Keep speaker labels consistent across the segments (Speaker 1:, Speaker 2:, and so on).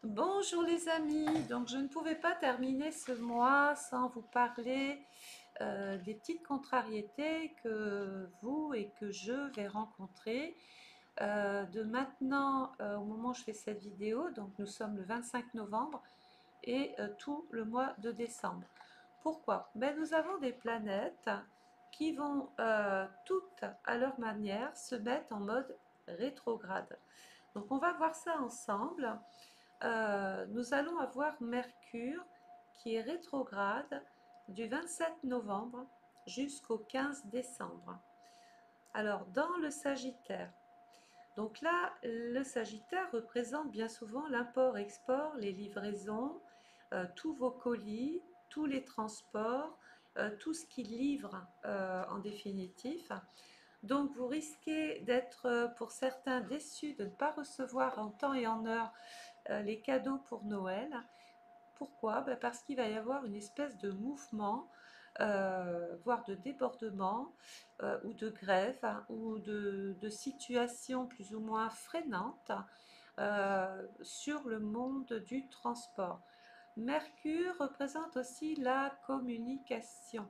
Speaker 1: Bonjour les amis, donc je ne pouvais pas terminer ce mois sans vous parler des petites contrariétés que vous et que je vais rencontrer de maintenant au moment où je fais cette vidéo, donc nous sommes le 25 novembre et tout le mois de décembre. Pourquoi? Ben, nous avons des planètes qui vont toutes à leur manière se mettre en mode rétrograde. Donc on va voir ça ensemble. Nous allons avoir Mercure qui est rétrograde du 27 novembre jusqu'au 15 décembre. Alors, dans le Sagittaire, donc là, le Sagittaire représente bien souvent l'import-export, les livraisons, tous vos colis, tous les transports, tout ce qui livre en définitif. Donc vous risquez d'être pour certains déçus de ne pas recevoir en temps et en heure les cadeaux pour Noël. Pourquoi? Ben parce qu'il va y avoir une espèce de mouvement, voire de débordement, ou de grève, hein, ou de situation plus ou moins freinante sur le monde du transport. Mercure représente aussi la communication.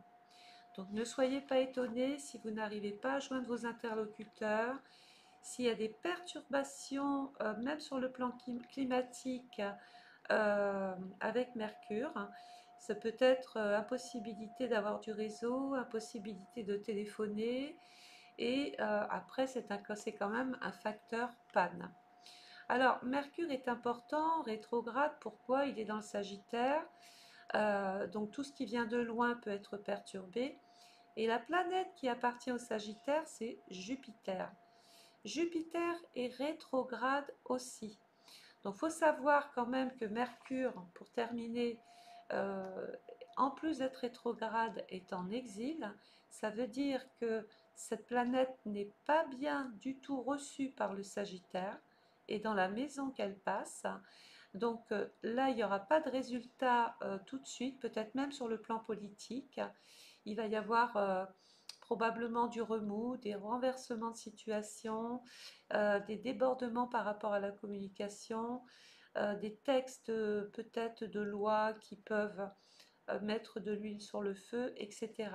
Speaker 1: Donc ne soyez pas étonnés si vous n'arrivez pas à joindre vos interlocuteurs, s'il y a des perturbations, même sur le plan climatique, avec Mercure. Ça peut être impossibilité d'avoir du réseau, impossibilité de téléphoner, et après c'est quand même un facteur panne. Alors Mercure est important, rétrograde, pourquoi? Il est dans le Sagittaire, donc tout ce qui vient de loin peut être perturbé. Et la planète qui appartient au Sagittaire, c'est Jupiter. Jupiter est rétrograde aussi. Donc il faut savoir quand même que Mercure, pour terminer, euh, en plus d'être rétrograde, est en exil. Ça veut dire que cette planète n'est pas bien du tout reçue par le Sagittaire et dans la maison qu'elle passe. Donc là, il n'y aura pas de résultat tout de suite, peut-être même sur le plan politique. Il va y avoir probablement du remous, des renversements de situation, des débordements par rapport à la communication, des textes peut-être de loi qui peuvent mettre de l'huile sur le feu, etc.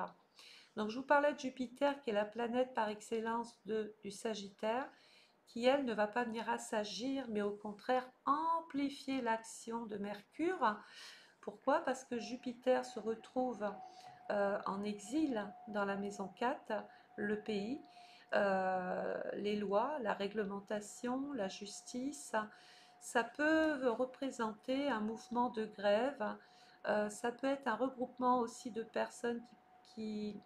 Speaker 1: Donc je vous parlais de Jupiter qui est la planète par excellence du Sagittaire, qui elle ne va pas venir assagir, mais au contraire amplifier l'action de Mercure. Pourquoi? Parce que Jupiter se retrouve en exil dans la maison 4, le pays, les lois, la réglementation, la justice. Ça peut représenter un mouvement de grève, ça peut être un regroupement aussi de personnes qui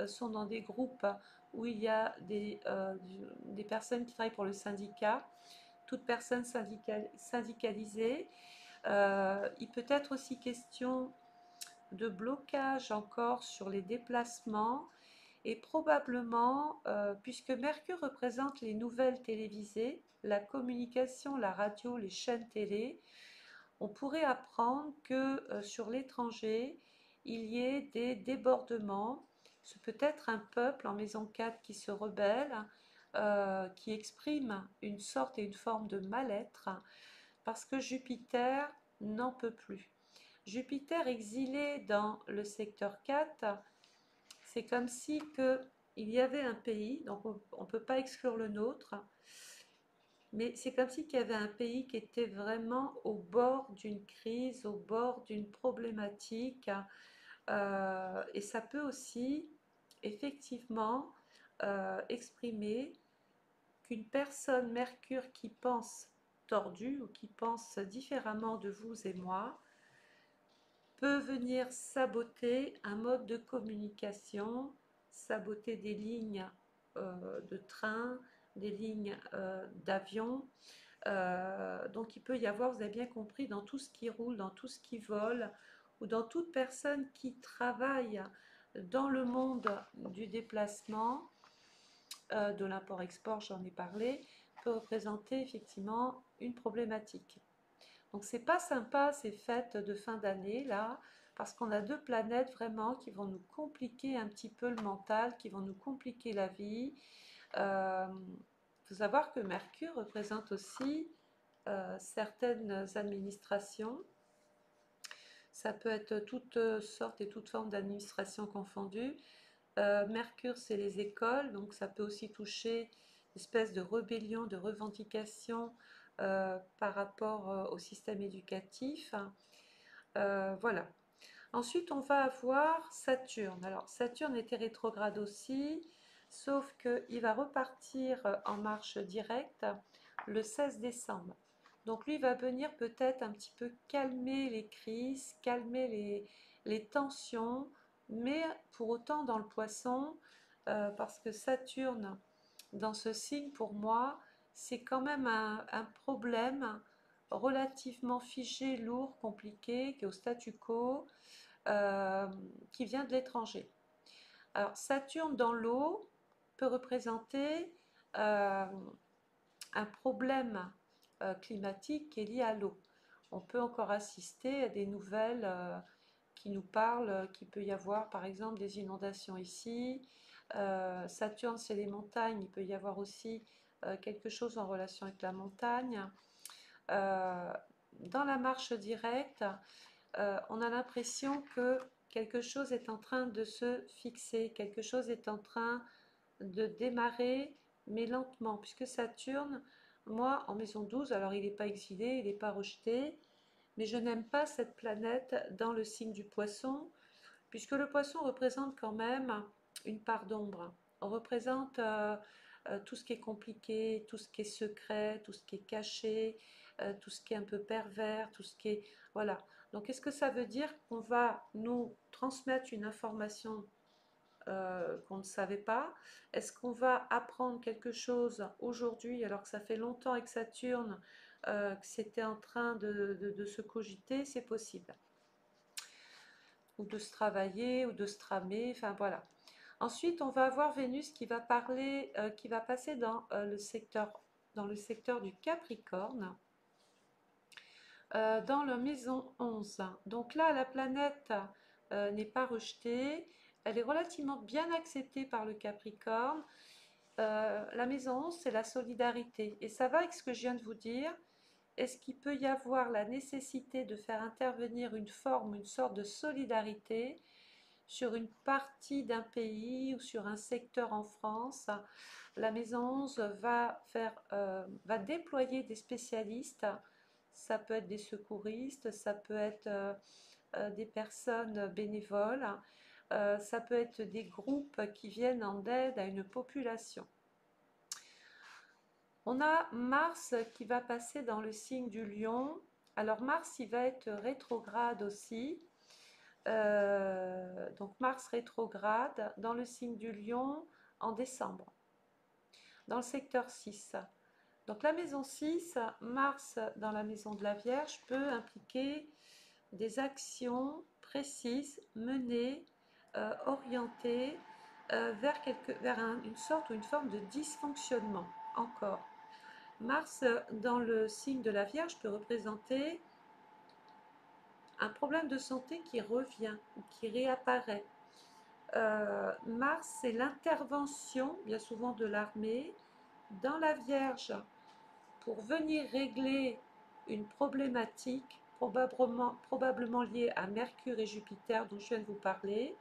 Speaker 1: sont dans des groupes où il y a des personnes qui travaillent pour le syndicat, toute personne syndicalisée. Il peut être aussi question de blocage encore sur les déplacements et probablement, puisque Mercure représente les nouvelles télévisées, la communication, la radio, les chaînes télé, on pourrait apprendre que sur l'étranger, il y ait des débordements. Ce peut être un peuple en maison 4 qui se rebelle, qui exprime une sorte et une forme de mal-être, parce que Jupiter n'en peut plus. Jupiter exilé dans le secteur 4, c'est comme si il y avait un pays, donc on ne peut pas exclure le nôtre, mais c'est comme si il y avait un pays qui était vraiment au bord d'une crise, au bord d'une problématique, et ça peut aussi effectivement exprimer qu'une personne Mercure qui pense tordu ou qui pense différemment de vous et moi peut venir saboter un mode de communication, saboter des lignes de train, des lignes d'avion. Donc il peut y avoir, vous avez bien compris, dans tout ce qui roule, dans tout ce qui vole, ou dans toute personne qui travaille dans le monde du déplacement, de l'import-export, j'en ai parlé, peut représenter effectivement une problématique. Donc c'est pas sympa ces fêtes de fin d'année là, parce qu'on a deux planètes vraiment qui vont nous compliquer un petit peu le mental, qui vont nous compliquer la vie. Il faut savoir que Mercure représente aussi certaines administrations. Ça peut être toutes sortes et toutes formes d'administrations confondues. Mercure, c'est les écoles, donc ça peut aussi toucher une espèce de rébellion, de revendication par rapport au système éducatif. Voilà. Ensuite, on va avoir Saturne. Alors, Saturne était rétrograde aussi, sauf qu'il va repartir en marche directe le 16 décembre. Donc, lui va venir peut-être un petit peu calmer les crises, calmer les tensions, mais pour autant dans le poisson, parce que Saturne, dans ce signe, pour moi, c'est quand même un problème relativement figé, lourd, compliqué, qui est au statu quo, euh, qui vient de l'étranger. Alors, Saturne dans l'eau peut représenter euh, un problème climatique qui est lié à l'eau. On peut encore assister à des nouvelles qui nous parlent qu'il peut y avoir par exemple des inondations ici. Saturne, c'est les montagnes, il peut y avoir aussi quelque chose en relation avec la montagne. Euh, dans la marche directe, on a l'impression que quelque chose est en train de se fixer, quelque chose est en train de démarrer, mais lentement, puisque Saturne, moi, en maison 12, alors il n'est pas exilé, il n'est pas rejeté, mais je n'aime pas cette planète dans le signe du poisson, puisque le poisson représente quand même une part d'ombre. On représente tout ce qui est compliqué, tout ce qui est secret, tout ce qui est caché, tout ce qui est un peu pervers, tout ce qui est... Voilà. Donc, est-ce que ça veut dire qu'on va nous transmettre une information qu'on ne savait pas? Est-ce qu'on va apprendre quelque chose aujourd'hui, alors que ça fait longtemps avec Saturne, que c'était en train de se cogiter? C'est possible. Ou de se travailler, ou de se tramer, enfin voilà. Ensuite, on va avoir Vénus qui va parler, qui va passer dans le secteur du Capricorne, dans la maison 11. Donc là, la planète n'est pas rejetée, elle est relativement bien acceptée par le Capricorne. La maison 11, c'est la solidarité. Et ça va avec ce que je viens de vous dire. Est-ce qu'il peut y avoir la nécessité de faire intervenir une forme, une sorte de solidarité sur une partie d'un pays ou sur un secteur en France? La maison 11 va déployer des spécialistes. Ça peut être des secouristes, ça peut être des personnes bénévoles, ça peut être des groupes qui viennent en aide à une population. On a Mars qui va passer dans le signe du Lion. Alors Mars, il va être rétrograde aussi. Donc Mars rétrograde dans le signe du Lion en décembre, dans le secteur 6. Donc la maison 6, Mars dans la maison de la Vierge peut impliquer des actions précises, menées, orientées vers une sorte ou une forme de dysfonctionnement encore. Mars dans le signe de la Vierge peut représenter un problème de santé qui revient ou qui réapparaît. Mars, c'est l'intervention, bien souvent de l'armée, dans la Vierge pour venir régler une problématique probablement liée à Mercure et Jupiter dont je viens de vous parler.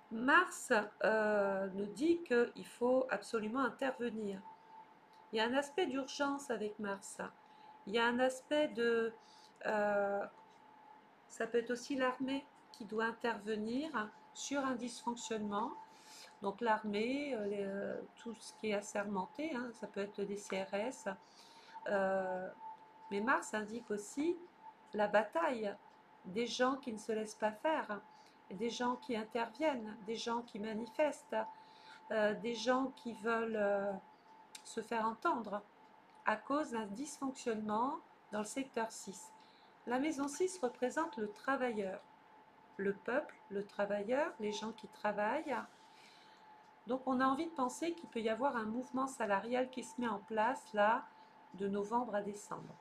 Speaker 1: Mars nous dit qu'il faut absolument intervenir. Il y a un aspect d'urgence avec Mars. Il y a un aspect de... ça peut être aussi l'armée qui doit intervenir sur un dysfonctionnement. Donc l'armée, tout ce qui est assermenté, hein, ça peut être des CRS. Mais Mars indique aussi la bataille, des gens qui ne se laissent pas faire, des gens qui interviennent, des gens qui manifestent, des gens qui veulent se faire entendre à cause d'un dysfonctionnement dans le secteur 6. La maison 6 représente le travailleur, le peuple, le travailleur, les gens qui travaillent. Donc on a envie de penser qu'il peut y avoir un mouvement salarial qui se met en place là de novembre à décembre.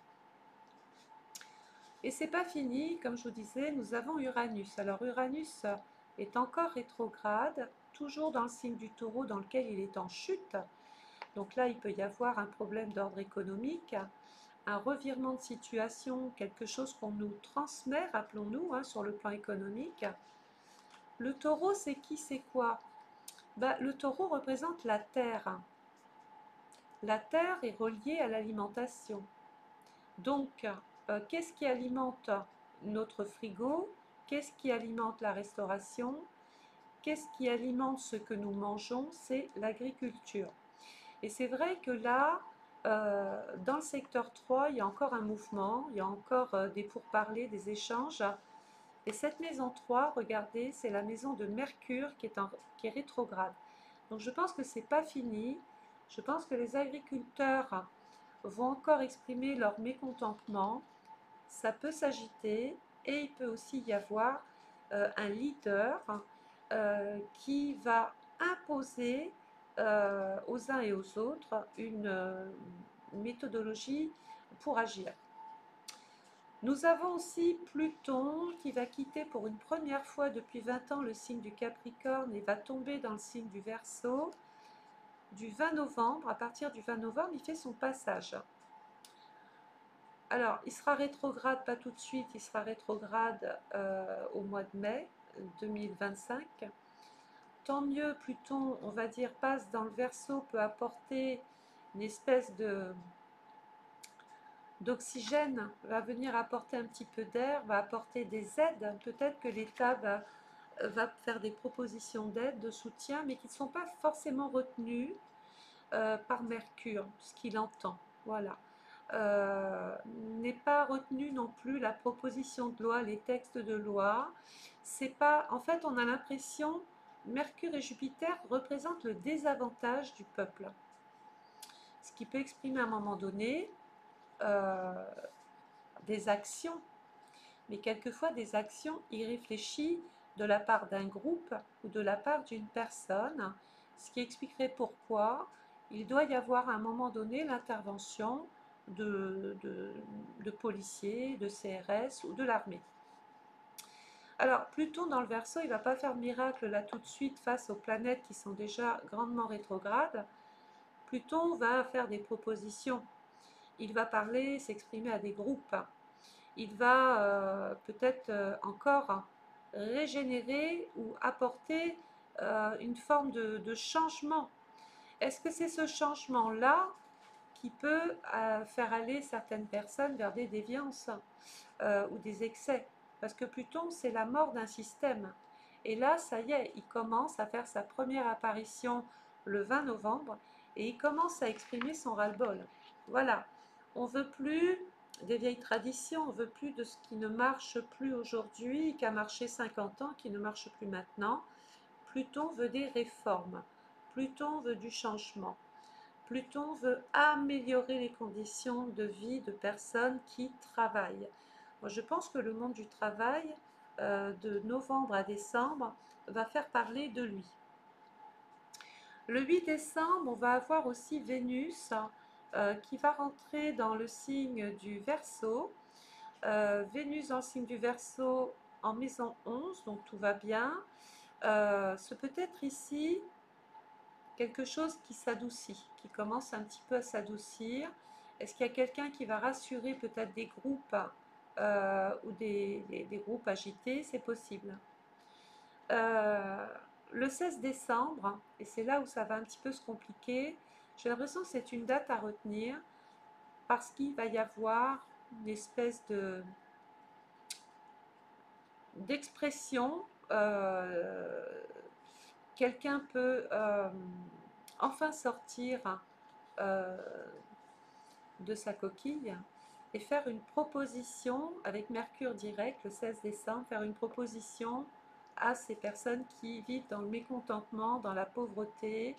Speaker 1: Et c'est pas fini, comme je vous disais, nous avons Uranus. Alors Uranus est encore rétrograde, toujours dans le signe du Taureau dans lequel il est en chute, Donc là, il peut y avoir un problème d'ordre économique, un revirement de situation, quelque chose qu'on nous transmet, rappelons-nous, hein, sur le plan économique. Le taureau, c'est qui, c'est quoi? Le taureau représente la terre. La terre est reliée à l'alimentation. Donc, qu'est-ce qui alimente notre frigo? Qu'est-ce qui alimente la restauration? Qu'est-ce qui alimente ce que nous mangeons? C'est l'agriculture. Et c'est vrai que là, dans le secteur 3, il y a encore un mouvement, il y a encore des pourparlers, des échanges. Et cette maison 3, regardez, c'est la maison de Mercure qui est rétrograde. Donc je pense que c'est pas fini. Je pense que les agriculteurs vont encore exprimer leur mécontentement. Ça peut s'agiter et il peut aussi y avoir un leader qui va imposer aux uns et aux autres une méthodologie pour agir. Nous avons aussi Pluton qui va quitter pour une première fois depuis 20 ans le signe du Capricorne et va tomber dans le signe du Verseau. Du 20 novembre, à partir du 20 novembre, il fait son passage. Alors, il sera rétrograde, pas tout de suite, il sera rétrograde au mois de mai 2025. Tant mieux, Pluton, on va dire, passe dans le Verseau, peut apporter une espèce d'oxygène, va venir apporter un petit peu d'air, va apporter des aides. Peut-être que l'État va faire des propositions d'aide, de soutien, mais qui ne sont pas forcément retenues par Mercure, ce qu'il entend. Voilà. N'est pas retenu non plus la proposition de loi, les textes de loi. C'est pas, en fait, on a l'impression, Mercure et Jupiter représentent le désavantage du peuple. Ce qui peut exprimer à un moment donné euh, des actions, mais quelquefois des actions irréfléchies de la part d'un groupe ou de la part d'une personne, ce qui expliquerait pourquoi il doit y avoir à un moment donné l'intervention de policiers, de CRS ou de l'armée. Alors Pluton dans le Verseau, il ne va pas faire de miracle là tout de suite face aux planètes qui sont déjà grandement rétrogrades. Pluton va faire des propositions, il va parler, s'exprimer à des groupes, il va peut-être encore régénérer ou apporter une forme de changement. Est-ce que c'est ce changement-là qui peut faire aller certaines personnes vers des déviances ou des excès? Parce que Pluton, c'est la mort d'un système. Et là, ça y est, il commence à faire sa première apparition le 20 novembre et il commence à exprimer son ras-le-bol. Voilà, on ne veut plus des vieilles traditions, on ne veut plus de ce qui ne marche plus aujourd'hui, qui a marché 50 ans, qui ne marche plus maintenant. Pluton veut des réformes, Pluton veut du changement, Pluton veut améliorer les conditions de vie de personnes qui travaillent. Moi, je pense que le monde du travail, de novembre à décembre, va faire parler de lui. Le 8 décembre, on va avoir aussi Vénus qui va rentrer dans le signe du Verseau. Vénus dans le signe du Verseau en maison 11, donc tout va bien. Ce peut être ici quelque chose qui s'adoucit, qui commence un petit peu à s'adoucir. Est-ce qu'il y a quelqu'un qui va rassurer peut-être des groupes ou des groupes agités? C'est possible. Le 16 décembre, et c'est là où ça va un petit peu se compliquer, j'ai l'impression que c'est une date à retenir parce qu'il va y avoir une espèce d'expression. Quelqu'un peut enfin sortir euh, de sa coquille et faire une proposition avec Mercure direct le 16 décembre, faire une proposition à ces personnes qui vivent dans le mécontentement, dans la pauvreté,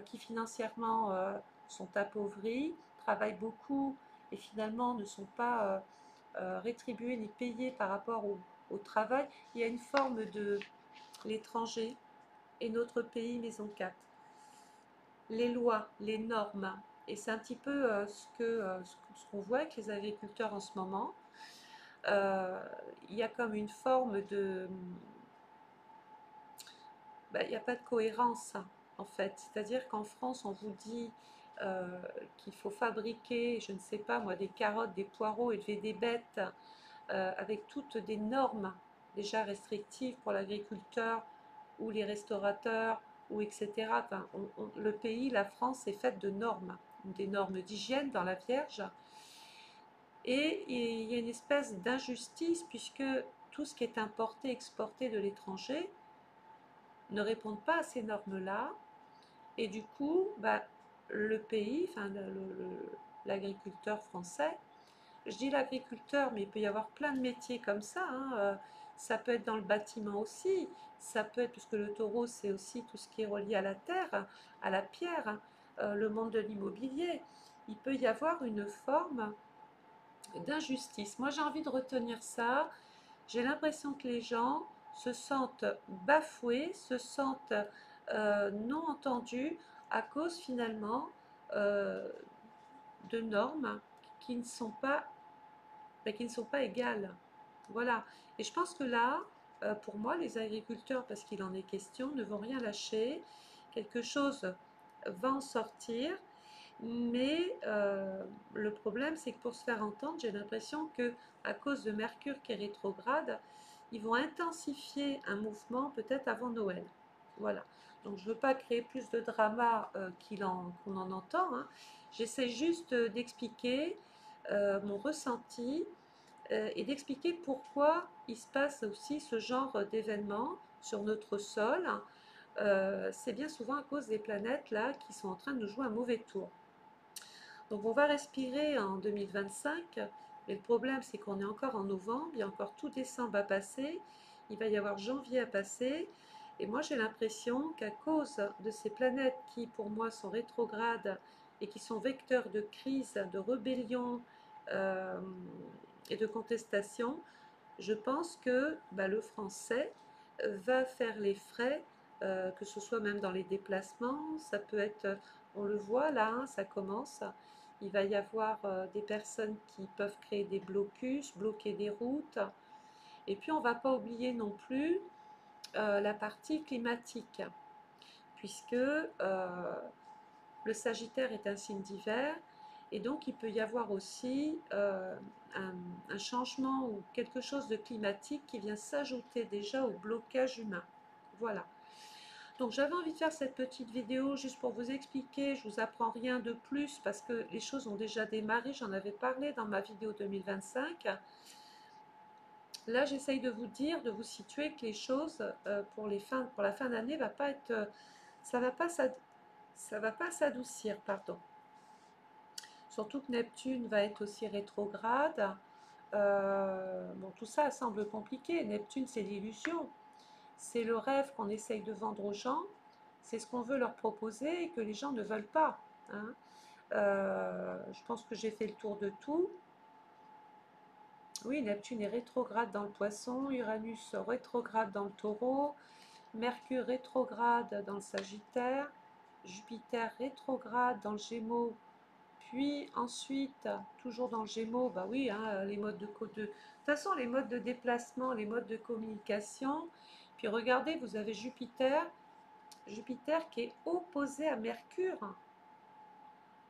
Speaker 1: qui financièrement sont appauvries, travaillent beaucoup et finalement ne sont pas rétribuées ni payées par rapport au travail. Il y a une forme de l'étranger et notre pays maison 4. Les lois, les normes, et c'est un petit peu ce qu'on voit avec les agriculteurs en ce moment. Il y a comme une forme de... il n'y a pas de cohérence. en fait. C'est-à-dire qu'en France, on vous dit qu'il faut fabriquer, je ne sais pas moi, des carottes, des poireaux, élever des bêtes, avec toutes des normes déjà restrictives pour l'agriculteur ou les restaurateurs, ou etc. Enfin, le pays, la France, est faite de normes, des normes d'hygiène dans la Vierge. Et il y a une espèce d'injustice puisque tout ce qui est importé, exporté de l'étranger ne répond pas à ces normes-là. Et du coup, bah, le pays, enfin l'agriculteur français, je dis l'agriculteur, mais il peut y avoir plein de métiers comme ça, hein, ça peut être dans le bâtiment aussi, ça peut être, puisque le taureau, c'est aussi tout ce qui est relié à la terre, à la pierre, le monde de l'immobilier. Il peut y avoir une forme d'injustice. Moi, j'ai envie de retenir ça. J'ai l'impression que les gens se sentent bafoués, se sentent non entendus à cause finalement euh, de normes qui ne sont pas, qui ne sont pas égales. Voilà. Et je pense que là, pour moi, les agriculteurs, parce qu'il en est question, ne vont rien lâcher. Quelque chose va en sortir. Mais le problème, c'est que pour se faire entendre, j'ai l'impression que à cause de Mercure qui est rétrograde, ils vont intensifier un mouvement peut-être avant Noël. Voilà. Donc je ne veux pas créer plus de drama qu'on en entend, hein. J'essaie juste d'expliquer mon ressenti et d'expliquer pourquoi il se passe aussi ce genre d'événements sur notre sol. C'est bien souvent à cause des planètes là qui sont en train de nous jouer un mauvais tour. Donc on va respirer en 2025, mais le problème c'est qu'on est encore en novembre, il y a encore tout décembre à passer, il va y avoir janvier à passer, et moi j'ai l'impression qu'à cause de ces planètes qui pour moi sont rétrogrades et qui sont vecteurs de crise, de rébellion euh, et de contestation, je pense que bah, le français va faire les frais, que ce soit même dans les déplacements, ça peut être, on le voit là, hein, ça commence, il va y avoir des personnes qui peuvent créer des blocus, bloquer des routes, et puis on ne va pas oublier non plus la partie climatique, puisque le Sagittaire est un signe d'hiver, et donc il peut y avoir aussi un changement ou quelque chose de climatique qui vient s'ajouter déjà au blocage humain. Voilà. Donc j'avais envie de faire cette petite vidéo juste pour vous expliquer, je vous apprends rien de plus parce que les choses ont déjà démarré, j'en avais parlé dans ma vidéo 2025. Là j'essaye de vous dire, de vous situer que les choses pour la fin d'année va pas être, ça va pas s'adoucir, pardon. Surtout que Neptune va être aussi rétrograde. Bon, tout ça semble compliqué. Neptune, c'est l'illusion. C'est le rêve qu'on essaye de vendre aux gens. C'est ce qu'on veut leur proposer et que les gens ne veulent pas, hein. Je pense que j'ai fait le tour de tout. Oui, Neptune est rétrograde dans le Poisson, Uranus rétrograde dans le Taureau, Mercure rétrograde dans le Sagittaire, Jupiter rétrograde dans le Gémeaux. Puis ensuite, toujours dans le Gémeaux, bah oui, hein, les modes de toute façon, les modes de déplacement, les modes de communication. Puis regardez, vous avez Jupiter, Jupiter qui est opposé à Mercure.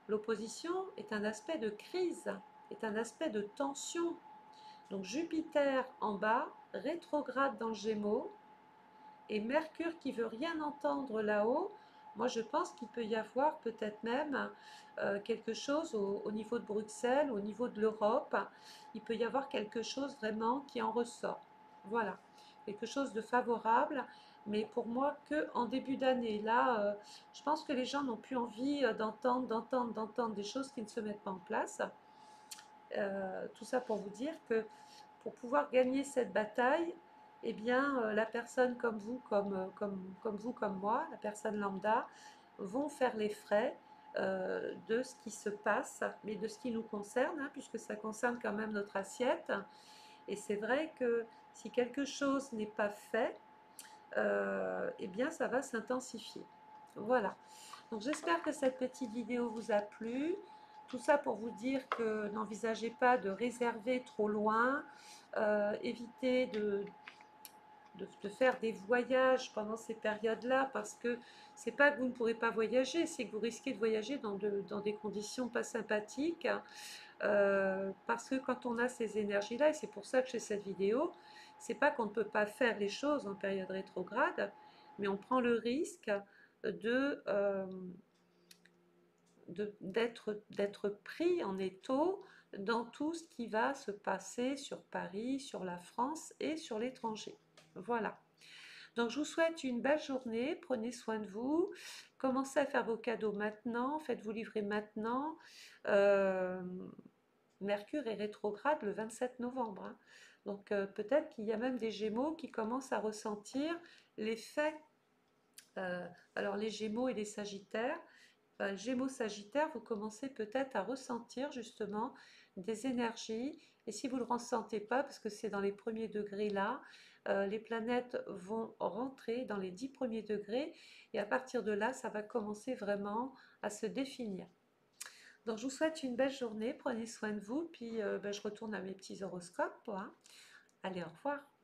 Speaker 1: L'opposition est un aspect de crise, est un aspect de tension. Donc Jupiter en bas, rétrograde dans le Gémeaux, et Mercure qui veut rien entendre là-haut. Moi, je pense qu'il peut y avoir peut-être même quelque chose au niveau de Bruxelles, au niveau de l'Europe. Il peut y avoir quelque chose vraiment qui en ressort. Voilà, quelque chose de favorable, mais pour moi que en début d'année. Là, je pense que les gens n'ont plus envie d'entendre des choses qui ne se mettent pas en place. Tout ça pour vous dire que pour pouvoir gagner cette bataille, eh bien, la personne comme vous, comme vous, comme moi, la personne lambda, vont faire les frais de ce qui se passe, mais de ce qui nous concerne, hein, puisque ça concerne quand même notre assiette. Et c'est vrai que si quelque chose n'est pas fait, eh bien, ça va s'intensifier. Voilà. Donc j'espère que cette petite vidéo vous a plu. Tout ça pour vous dire que n'envisagez pas de réserver trop loin, évitez de faire des voyages pendant ces périodes-là, parce que c'est pas que vous ne pourrez pas voyager, c'est que vous risquez de voyager dans des conditions pas sympathiques, parce que quand on a ces énergies-là, et c'est pour ça que je fais cette vidéo, c'est pas qu'on ne peut pas faire les choses en période rétrograde, mais on prend le risque de, d'être pris en étau dans tout ce qui va se passer sur Paris, sur la France et sur l'étranger. Voilà. Donc je vous souhaite une belle journée, prenez soin de vous, commencez à faire vos cadeaux maintenant, faites-vous livrer maintenant. Euh, Mercure est rétrograde le 27 novembre, hein. Donc peut-être qu'il y a même des Gémeaux qui commencent à ressentir l'effet. Alors les Gémeaux et les Sagittaires, Gémeaux Sagittaire, vous commencez peut-être à ressentir justement des énergies. Et si vous ne le ressentez pas, parce que c'est dans les premiers degrés là, les planètes vont rentrer dans les 10 premiers degrés. Et à partir de là, ça va commencer vraiment à se définir. Donc je vous souhaite une belle journée, prenez soin de vous, puis je retourne à mes petits horoscopes, hein. Allez, au revoir.